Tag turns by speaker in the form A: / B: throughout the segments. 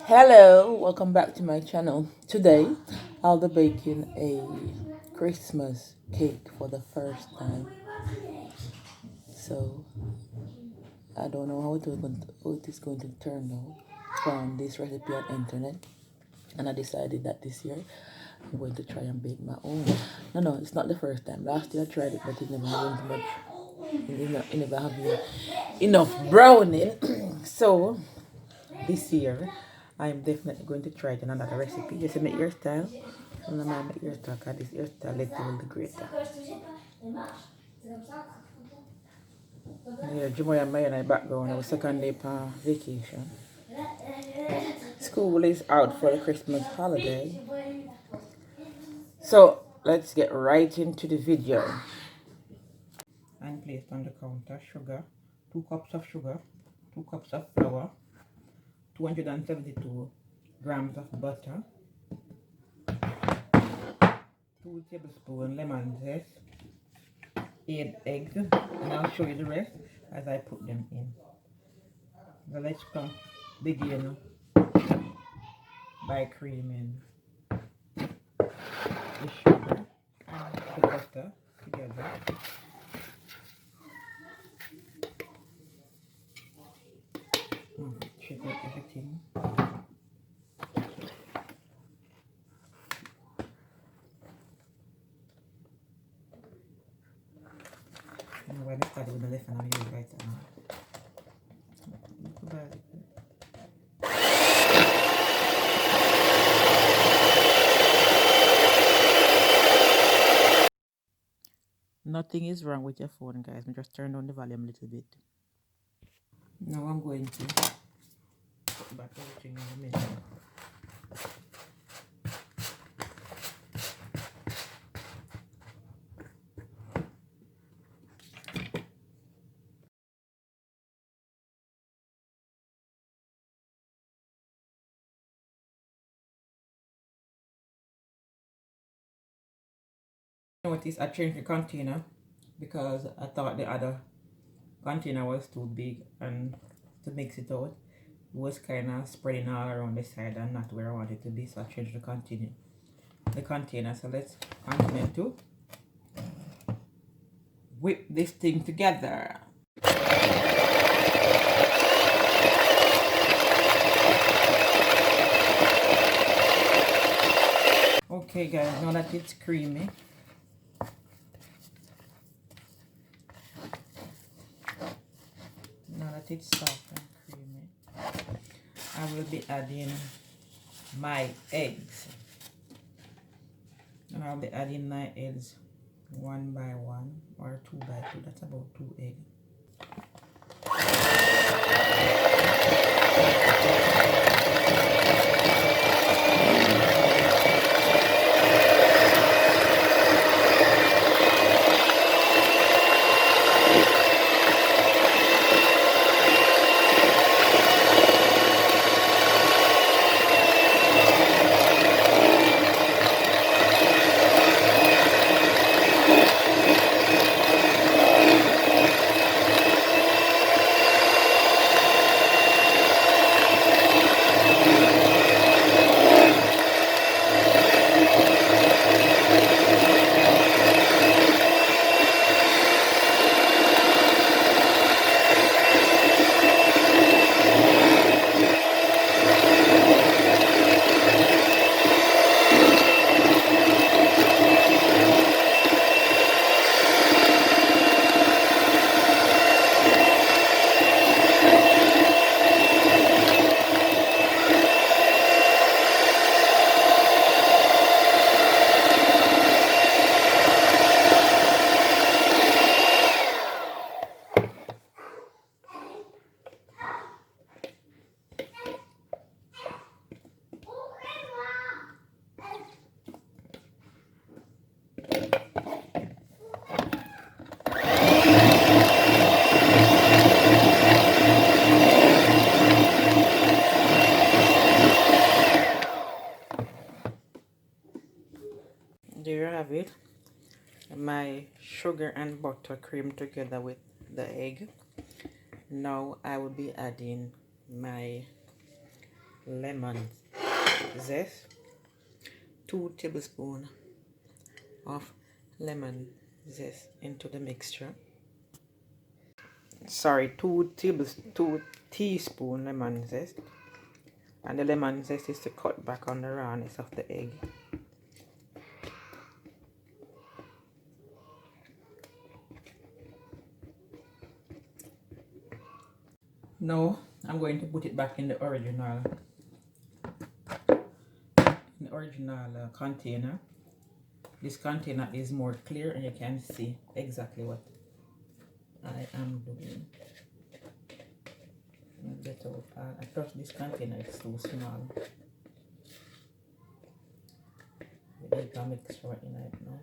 A: Hello, welcome back to my channel. Today, I'll be baking a Christmas cake for the first time. So, I don't know how it is going to turn out. Found this recipe on internet, and I decided that this year I'm going to try and bake my own. No, it's not the first time. Last year I tried it, but it never went much. It never having enough browning. So this year I'm definitely going to try it in another recipe. Just make your style. And I'm gonna make your style because this your style will be greater. Yeah, Jamoy and Maya and I background. Our second day vacation. School is out for the Christmas holiday. So let's get right into the video. And placed on the counter sugar, 2 cups of sugar, 2 cups of flour, 272 grams of butter, 2 tablespoons lemon zest, 8 eggs, and I'll show you the rest as I put them in. So let's begin by creaming the sugar and the butter together. Shake everything. And when I started with the left and I'm using right now. Nothing is wrong with your phone, guys. I just turned on the volume a little bit. Now I'm going to put back everything in the middle. Notice I changed the container because I thought the other container was too big, and to mix it out was kind of spreading all around the side and not where I wanted it to be, so I changed the container. So let's continue to whip this thing together. Okay guys, now that it's creamy, now that it's soft and creamy, I will be adding my eggs. And I'll be adding my eggs 1 by 1 or 2 by 2. That's about 2 eggs. There you have it, my sugar and butter cream together with the egg. Now I will be adding my lemon zest, 2 tablespoons of lemon zest into the mixture. Sorry, 2 teaspoon lemon zest, and the lemon zest is to cut back on the rawness of the egg. Now I'm going to put it back in the original container. This container is more clear and you can see exactly what I am doing. Get out. I thought this container is too small. We need to mix right in it now.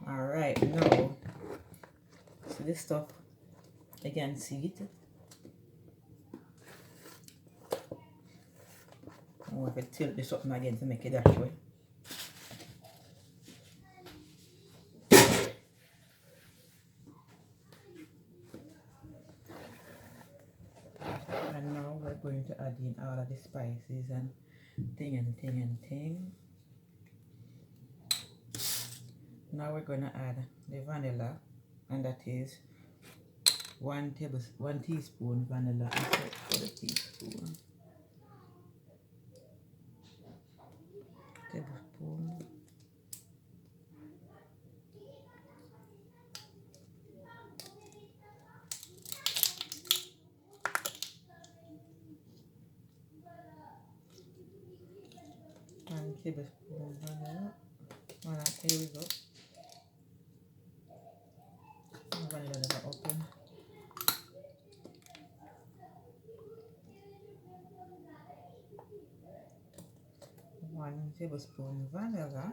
A: Alright, now so this stuff, you can see it. Oh, if I tilt this up again to make it that way. And now we're going to add in all of the spices and thing. Now we're going to add the vanilla, and that is 1 teaspoon vanilla for the teaspoon. Tablespoon. One tablespoon vanilla. Voilà, here we go. Vanilla never open. One tablespoon vanilla.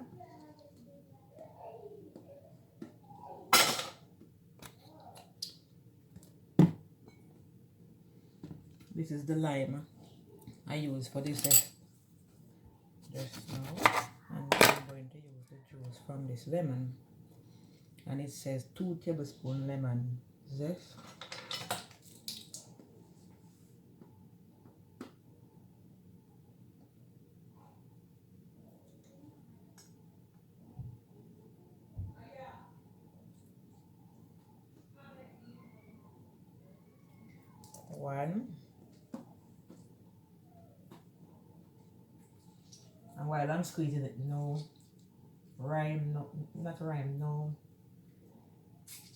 A: This is the lime I use for this just now, and I'm going to use the juice from this lemon, and it says 2 tablespoons lemon zest. One. And while I'm squeezing it, no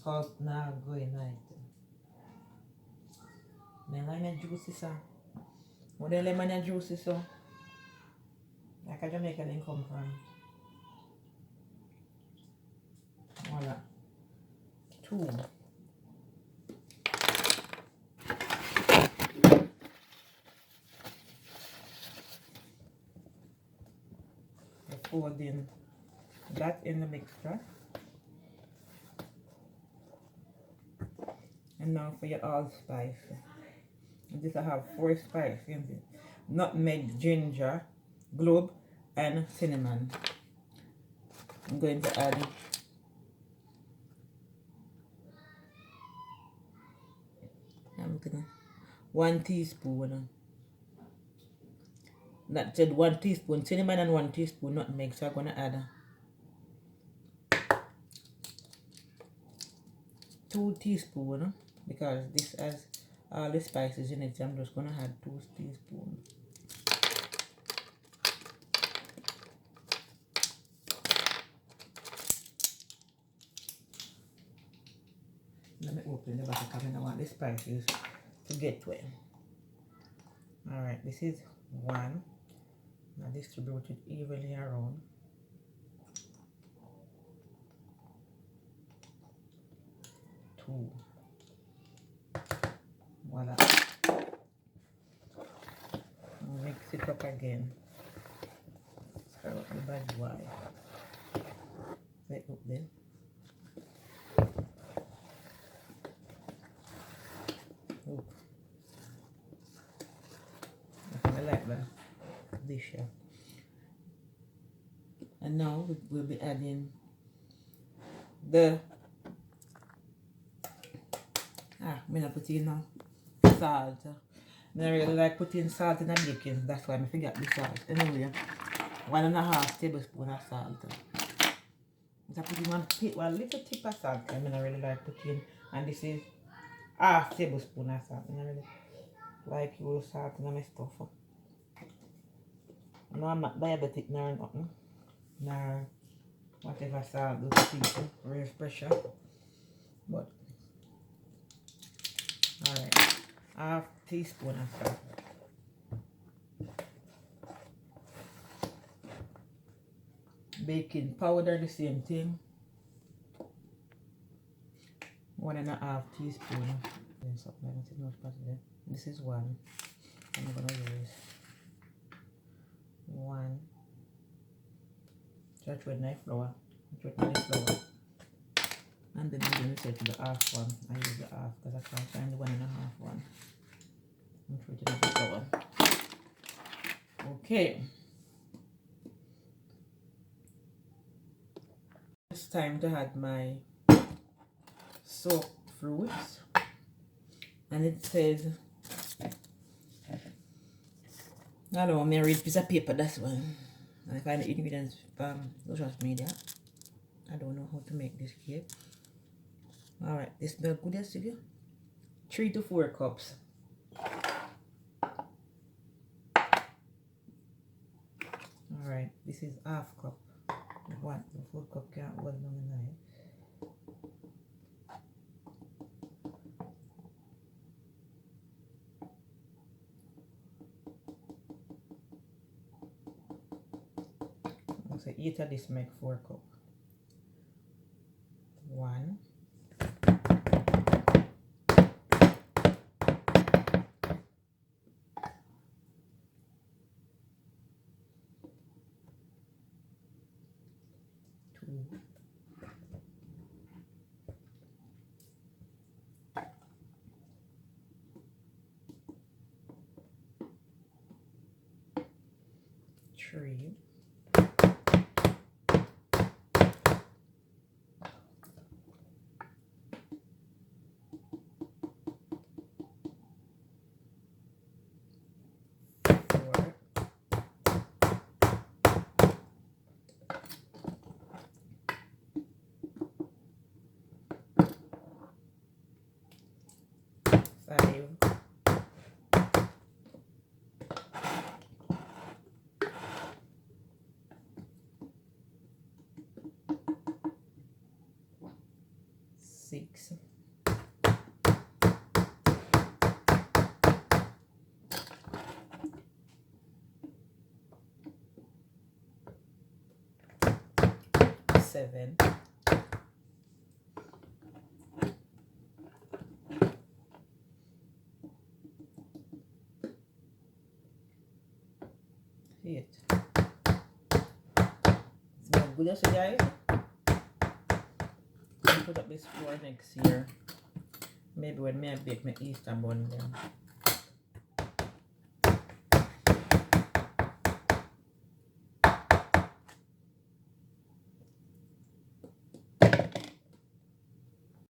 A: salt now going like the lemon juice is what the lemon juice is so like a Jamaican thing come from. Voila. 2. Folding that in the mixture, and now for your allspice. This I have 4 spices: nutmeg, ginger, clove, and cinnamon. I'm going to add 1 teaspoon. That said 1 teaspoon cinnamon and 1 teaspoon nutmeg, so I'm going to add 2 teaspoons because this has all the spices in it, so I'm just going to add 2 teaspoons. Let me open the bottle because I want the spices to get wet. Alright, this is 1. Now distribute it evenly around. 2. Voila. Mix it up again. Stir up the bad boy. Right up there. Oh. I like that dish here. And now we'll be adding the
B: I'm not put in no salt. I really like putting salt in the bacon. That's why I forget the salt. Anyway, 1.5 tablespoons of salt. I put in one little tip of salt. I mean, I really like putting, and this is half tablespoon of salt. I really like use salt in my stuff. No, I'm not diabetic nor nothing. Nor whatever salt do to people, raise pressure. But, alright, half teaspoon of salt. Baking powder, the same thing. 1.5 teaspoon. Then something like that. This is 1. I'm gonna use 1. Touch with knife flour. And then I'm going to set to the half one. I use the half because I can't find the 1.5 one. I'm trying to the flour. Okay. It's time to add my soaked fruits. And it says, I don't know, I read piece of paper, that's one. And I find the ingredients from social media. I don't know how to make this cake. Alright, this smells good as you. 3 to 4 cups. Alright, this is half cup. 1 to 4 cup can't hold long enough. So 8 of this make 4 cup. 1. 2. 3. 4. 5. 6. 7. 8. It's good as guys. I'll put up this for next year. Maybe when I bake my Easter bun then.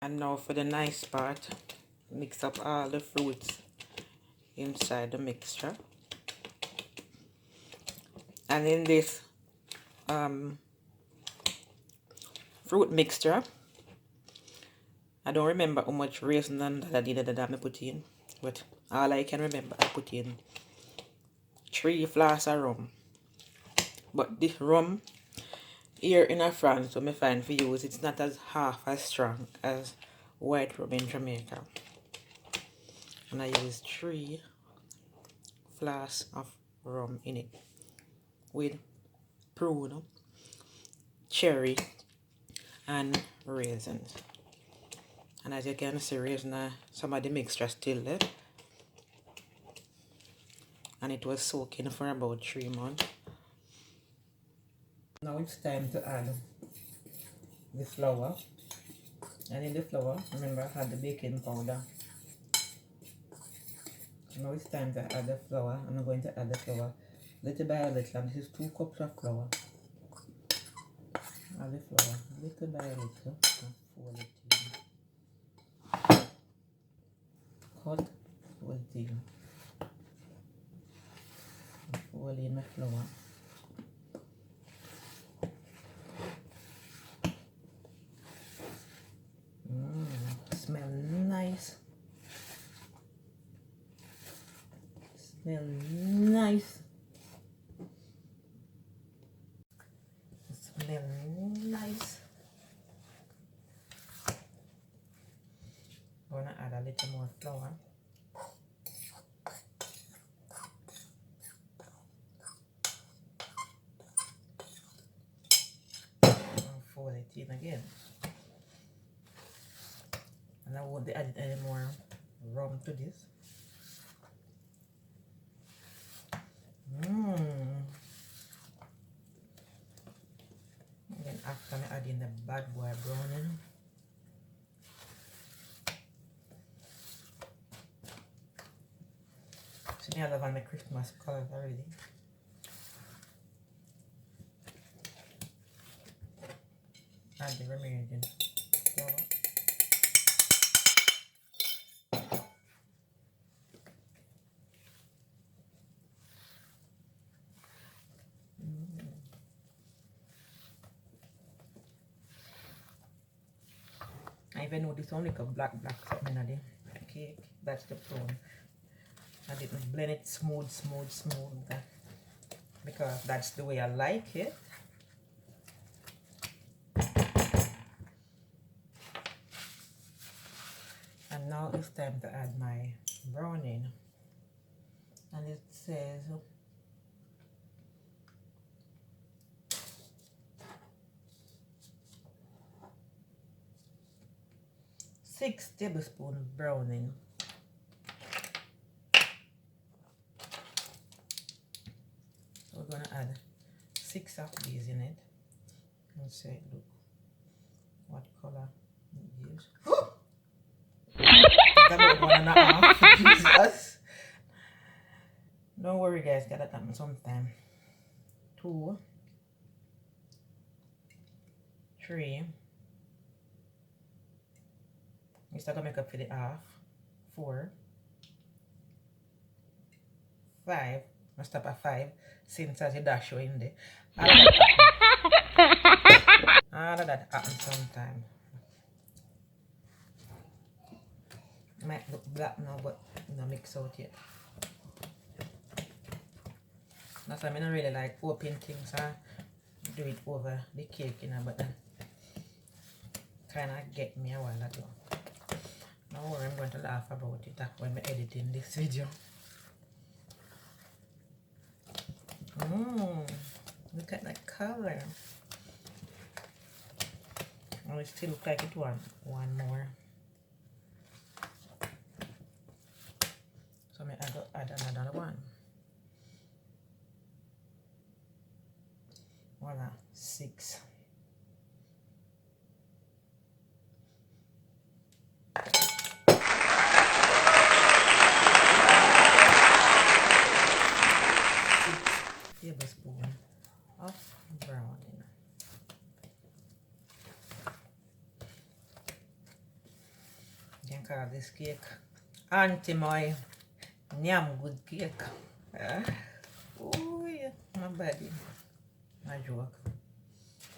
B: And now for the nice part, mix up all the fruits inside the mixture. And in this fruit mixture, I don't remember how much raisin and that I put in, but all I can remember I put in 3 flasks of rum. But this rum here in France, so I find for use, it's not as half as strong as white rum in Jamaica. And I use 3 flasks of rum in it with prune, cherry, and raisins. And as you can see, raisin, some of the mixture still there. And it was soaking for about 3 months. Now it's time to add the flour. And in the flour, remember I had the baking powder. Now it's time to add the flour. And I'm going to add the flour little by little. And this is 2 cups of flour. Add the flour little by little and fold it in. cut with the fold in my flour. Smell nice. Smell nice. Smell nice. I'm gonna add a little more flour. And fold it in again. And I won't add any more rum to this. And then after I add in the bad boy browning. So I love all my Christmas colors already. Add the remaining flour. I even know this one like a black something in the cake. That's the tone. I didn't blend it smooth because that's the way I like it. And now it's time to add my browning. And it says 6 tablespoons browning. So we're gonna add 6 of these in it. And say, look what color it gives. About 1.5. Jesus. Don't worry, guys. Gotta happen sometime. 2, 3. We start to make up for the half. 4, 5. I stop at 5 since as you dash in there. All of that happens sometime. Might look black now, but not mix out yet. That's why I don't really like open things. I do it over the cake, you know, but that kind of get me a while ago. Don't worry, I'm going to laugh about it when I'm editing this video. Look at that color. Oh, it still looks like it one more. So I got add another one. Voila, 6. Tablespoon of browning. You can call this cake Auntie Moy Nyam good cake. Oh yeah, my body. My joke.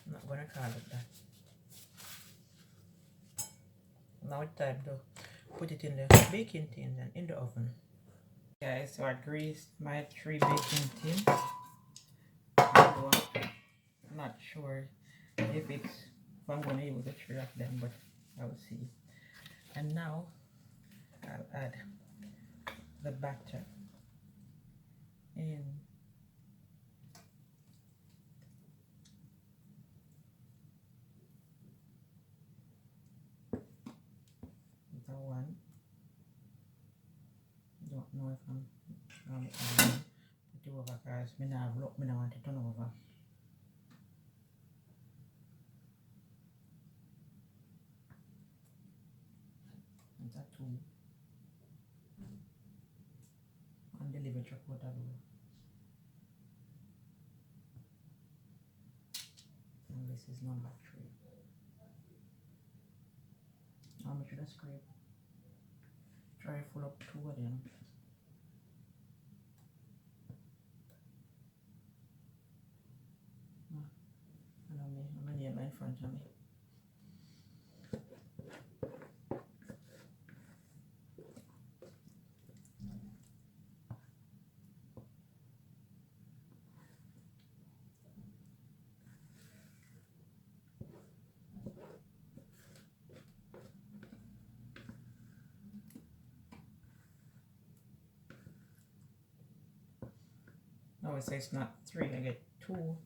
B: I'm not gonna call it that. Now it's time to put it in the baking tin and in the oven. Guys, so I greased my 3 baking tins. I'm not sure if I'm going to use the 3 of them, but I will see. And now I'll add the batter in. The one. Don't know if I'm put it over because I don't want it to turn over. That's 2. And deliver 3/4 loaf. And this is number 3. How much should I scrape? Try full up two of them. I know me, I'm gonna in front of me. No, it says not 3, I get 2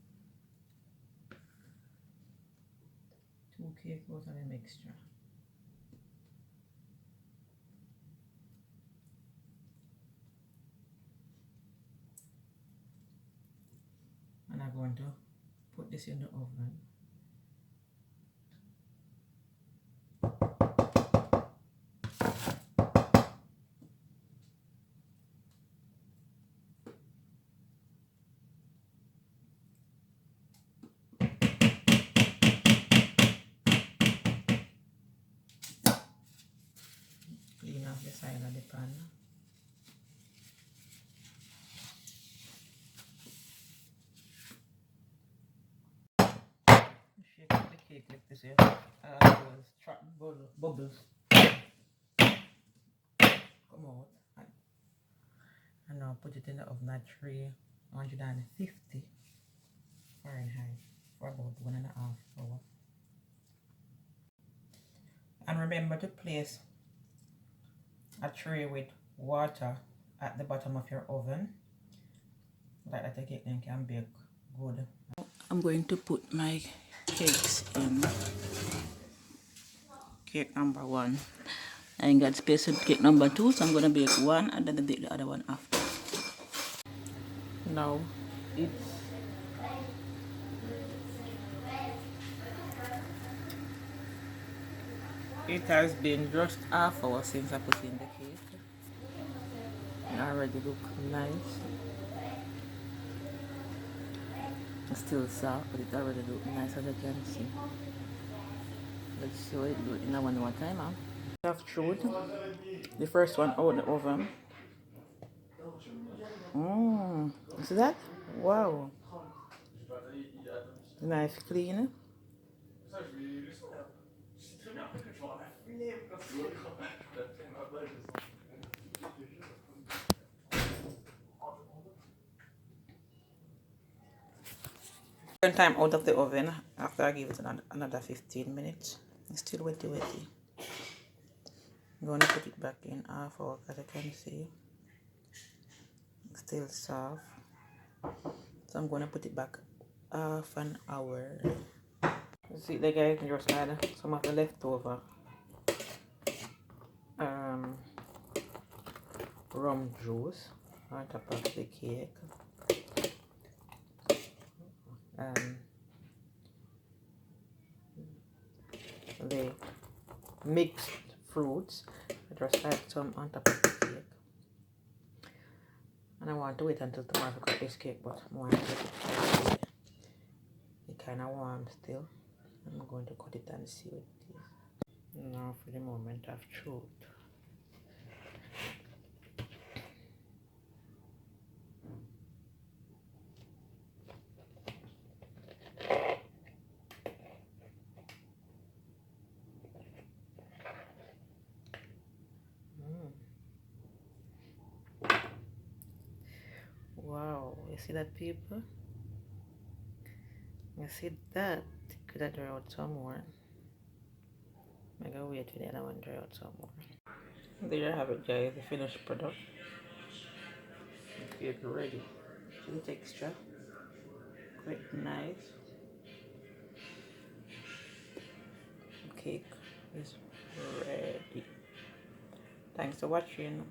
B: cake out of the mixture. And I'm going to put this in the oven. Clean off the side of the pan. Shake up the cake like this here. Bubbles come out. And now put it in the oven at 350 Fahrenheit for about 1.5 hours. And remember to place a tray with water at the bottom of your oven, like that the cake then can bake good. I'm going to put my cakes in. Cake number 1. I ain't got space for cake number 2, so I'm going to bake one and then bake the other one after. Now it has been just half hour since I put in the cake. It already look nice. It's still soft, but it already look nice as you can see. Let's see what it do in one more time. I've thrown the first one out the oven. You see that? Wow. Nice clean. Second time out of the oven after I give it another 15 minutes. It's still wetty. I'm going to put it back in half hour because I can see it's still soft. So I'm going to put it back half an hour. You see the guys just add some of the leftover rum juice on top of the cake. The mixed fruits. I just add some on top of the cake. And I want to wait until tomorrow to cut this cake, but I want to get it kind of warm still. I'm going to cut it and see what it is. Now for the moment I've chewed. Wow, you see that, people? You see that? Could I dry out some more? I'm gonna wait till the other one dry out some more. There you have it, guys, the finished product. Cake ready. See the texture? Quite nice. Cake is ready. Thanks for watching.